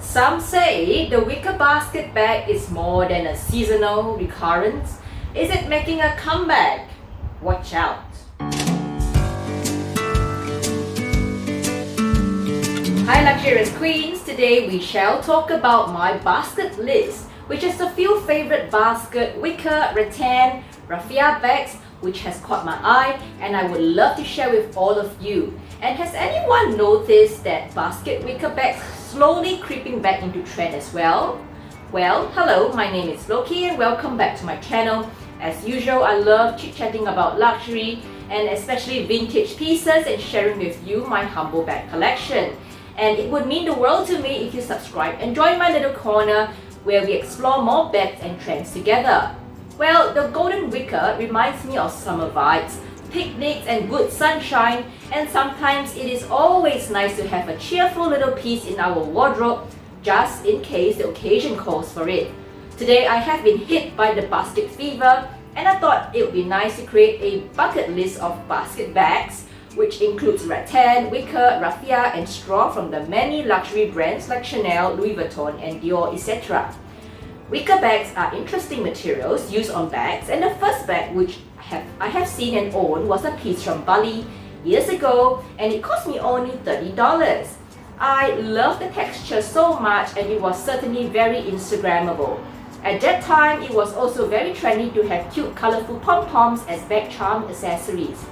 Some say the wicker basket bag is more than a seasonal recurrence. Is it making a comeback? Watch out! Hi luxurious queens, today we shall talk about my basket list, which is a few favorite basket, wicker, rattan, raffia bags which has caught my eye and I would love to share with all of you. And has anyone noticed that basket wicker bags slowly creeping back into trend as well? Well, hello, my name is Lokie and welcome back to my channel. As usual, I love chit-chatting about luxury and especially vintage pieces and sharing with you my humble bag collection. And it would mean the world to me if you subscribe and join my little corner where we explore more bags and trends together. Well, the golden wicker reminds me of summer vibes, picnics and good sunshine, and sometimes it is always nice to have a cheerful little piece in our wardrobe just in case the occasion calls for it. Today I have been hit by the basket fever and I thought it would be nice to create a bucket list of basket bags which includes rattan, wicker, raffia and straw from the many luxury brands like Chanel, Louis Vuitton and Dior, etc. Wicker bags are interesting materials used on bags, and the first bag which I have seen and owned was a piece from Bali years ago and it cost me only $30. I love the texture so much and it was certainly very Instagrammable. At that time, it was also very trendy to have cute colorful pom-poms as bag charm accessories.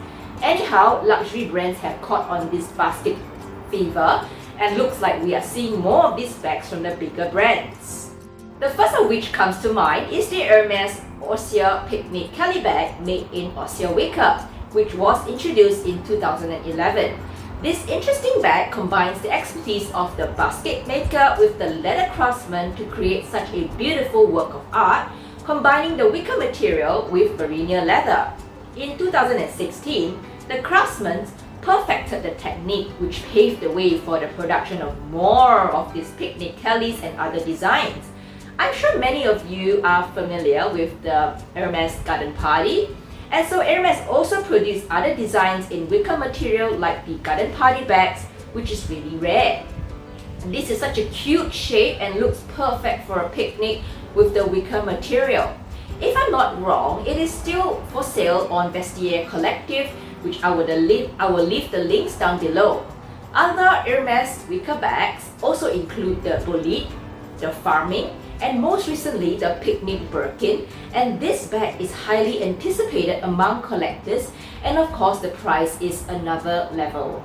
Anyhow, luxury brands have caught on this basket fever and looks like we are seeing more of these bags from the bigger brands. The first of which comes to mind is the Hermes Ossia Picnic Kelly bag made in Ossia wicker, which was introduced in 2011. This interesting bag combines the expertise of the basket maker with the leather craftsman to create such a beautiful work of art, combining the wicker material with merino leather. In 2016, the craftsman perfected the technique which paved the way for the production of more of these picnic Kellys and other designs. I'm sure many of you are familiar with the Hermes Garden Party, and so Hermes also produced other designs in wicker material like the Garden Party bags, which is really rare. This is such a cute shape and looks perfect for a picnic with the wicker material. If I'm not wrong, it is still for sale on Vestiaire Collective, which I will leave the links down below. Other Hermes wicker bags also include the Bolide, the Farming, and most recently the Picnic Birkin, and this bag is highly anticipated among collectors and of course the price is another level.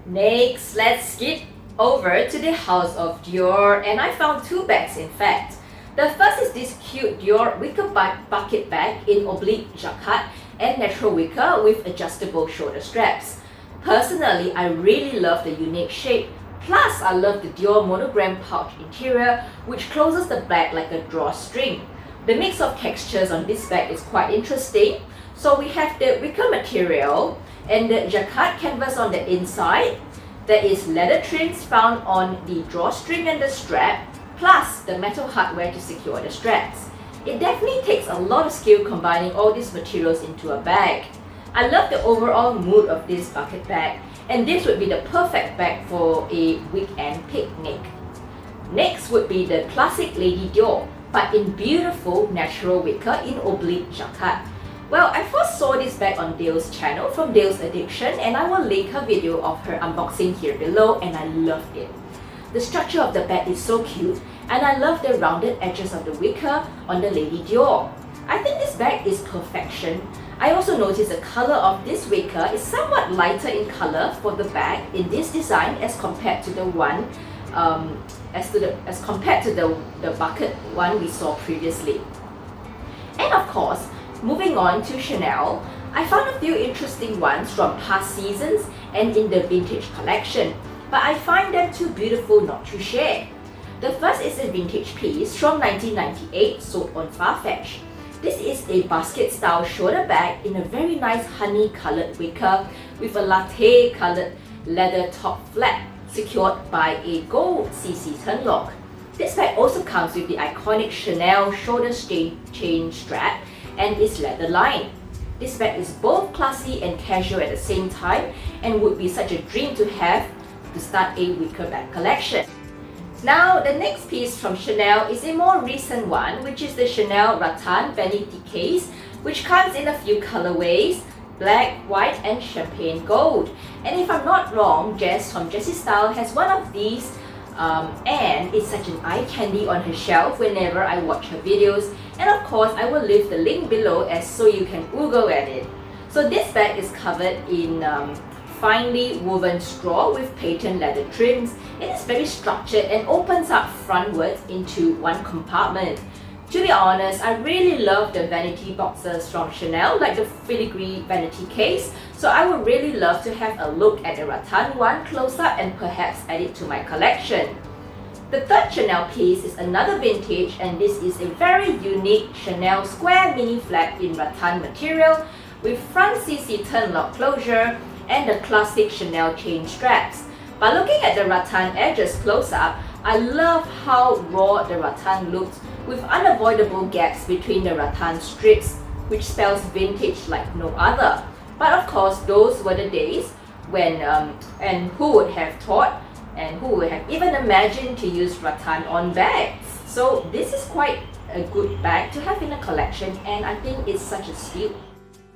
Next, let's skip over to the House of Dior and I found two bags in fact. The first is this cute Dior wicker bucket bag in oblique jacquard and natural wicker with adjustable shoulder straps. Personally, I really love the unique shape. Plus, I love the Dior monogram pouch interior which closes the bag like a drawstring. The mix of textures on this bag is quite interesting. So we have the wicker material and the jacquard canvas on the inside. There is leather trims found on the drawstring and the strap, plus the metal hardware to secure the straps. It definitely takes a lot of skill combining all these materials into a bag. I love the overall mood of this bucket bag, and this would be the perfect bag for a weekend picnic. Next would be the classic Lady Dior, but in beautiful natural wicker in oblique jacquard. Well, I first saw this bag on Dale's channel from Dale's Addiction and I will link her video of her unboxing here below and I loved it. The structure of the bag is so cute and I love the rounded edges of the wicker on the Lady Dior. I think this bag is perfection. I also noticed the color of this wicker is somewhat lighter in color for the bag in this design as compared to the one the bucket one we saw previously. And of course, moving on to Chanel, I found a few interesting ones from past seasons and in the vintage collection, but I find them too beautiful not to share. The first is a vintage piece from 1998 sold on Farfetch. This is a basket-style shoulder bag in a very nice honey-coloured wicker with a latte-coloured leather top flap secured by a gold CC turn lock. This bag also comes with the iconic Chanel shoulder chain strap and is leather lined. This bag is both classy and casual at the same time and would be such a dream to have to start a wicker bag collection. Now, the next piece from Chanel is a more recent one, which is the Chanel Rattan Vanity Case, which comes in a few colorways: black, white, and champagne gold. And if I'm not wrong, Jess from Jessie Style has one of these, and it's such an eye candy on her shelf whenever I watch her videos. And of course, I will leave the link below so you can Google at it. So this bag is covered in finely woven straw with patent leather trims. It is very structured and opens up frontwards into one compartment. To be honest, I really love the vanity boxes from Chanel, like the filigree vanity case, so I would really love to have a look at the rattan one close up and perhaps add it to my collection. The third Chanel piece is another vintage, and this is a very unique Chanel square mini flag in rattan material with front CC turn lock closure and the classic Chanel chain straps. By looking at the rattan edges close up, I love how raw the rattan looks with unavoidable gaps between the rattan strips, which spells vintage like no other. But of course, those were the days when, and who would have thought and who would have even imagined to use rattan on bags. So this is quite a good bag to have in a collection, and I think it's such a steal.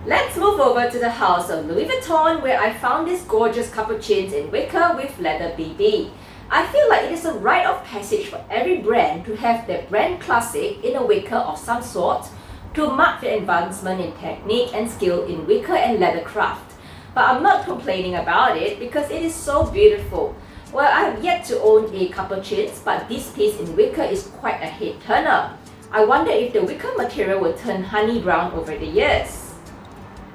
Let's move over to the house of Louis Vuitton, where I found these gorgeous capuchins in wicker with leather BB. I feel like it is a rite of passage for every brand to have their brand classic in a wicker of some sort to mark the advancement in technique and skill in wicker and leather craft. But I'm not complaining about it because it is so beautiful. Well, I have yet to own a capuchins, but this piece in wicker is quite a head turner. I wonder if the wicker material will turn honey brown over the years.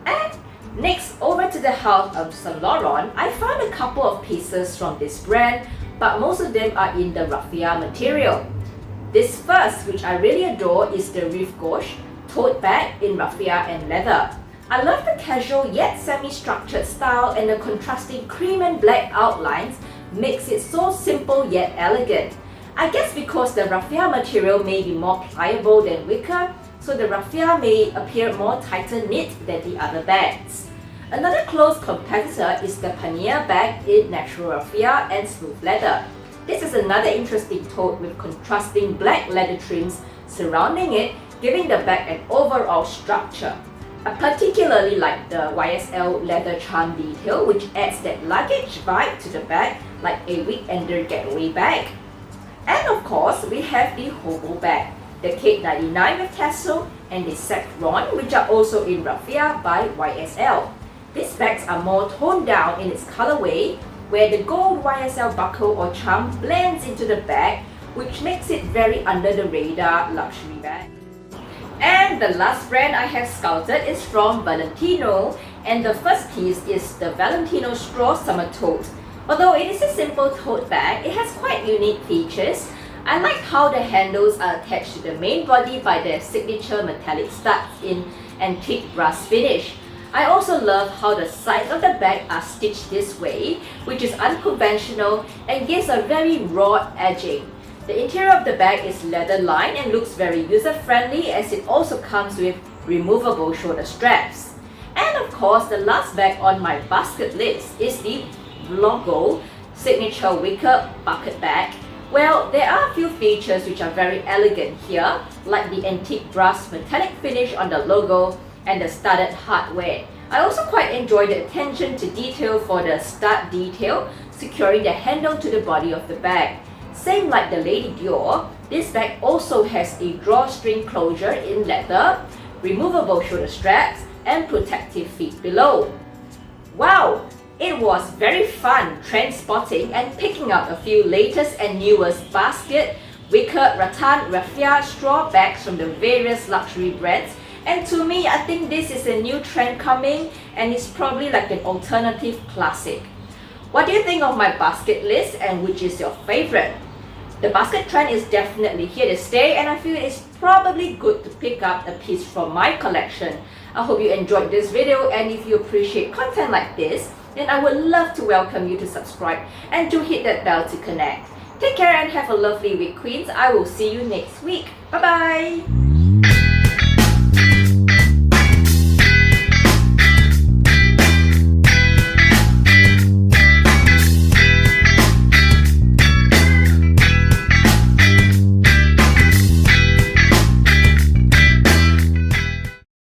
And next, over to the house of Saint Laurent, I found a couple of pieces from this brand, but most of them are in the raffia material. This first, which I really adore, is the Rive Gauche tote bag in raffia and leather. I love the casual yet semi-structured style, and the contrasting cream and black outlines makes it so simple yet elegant. I guess because the raffia material may be more pliable than wicker, so the raffia may appear more tighter knit than the other bags. Another close competitor is the pannier bag in natural raffia and smooth leather. This is another interesting tote with contrasting black leather trims surrounding it, giving the bag an overall structure. I particularly like the YSL leather charm detail, which adds that luggage vibe to the bag, like a weekender getaway bag. And of course, we have the hobo bag, the Kate 99 with tassel, and the Saffron, which are also in raffia by YSL. These bags are more toned down in its colorway, where the gold YSL buckle or charm blends into the bag, which makes it very under the radar luxury bag. And the last brand I have scouted is from Valentino, and the first piece is the Valentino Straw Summer Tote. Although it is a simple tote bag, it has quite unique features. I like how the handles are attached to the main body by their signature metallic studs in antique brass finish. I also love how the sides of the bag are stitched this way, which is unconventional and gives a very raw edging. The interior of the bag is leather lined and looks very user-friendly, as it also comes with removable shoulder straps. And of course, the last bag on my basket list is the Lokie signature wicker bucket bag. Well, there are a few features which are very elegant here, like the antique brass metallic finish on the logo and the studded hardware. I also quite enjoy the attention to detail for the stud detail, securing the handle to the body of the bag. Same like the Lady Dior, this bag also has a drawstring closure in leather, removable shoulder straps, and protective feet below. Wow! It was very fun trend spotting and picking up a few latest and newest basket, wicker, rattan, raffia, straw bags from the various luxury brands. And to me, I think this is a new trend coming, and it's probably like an alternative classic. What do you think of my basket list, and which is your favorite? The basket trend is definitely here to stay, and I feel it's probably good to pick up a piece from my collection. I hope you enjoyed this video, and if you appreciate content like this, then I would love to welcome you to subscribe and to hit that bell to connect. Take care and have a lovely week, Queens. I will see you next week. Bye bye!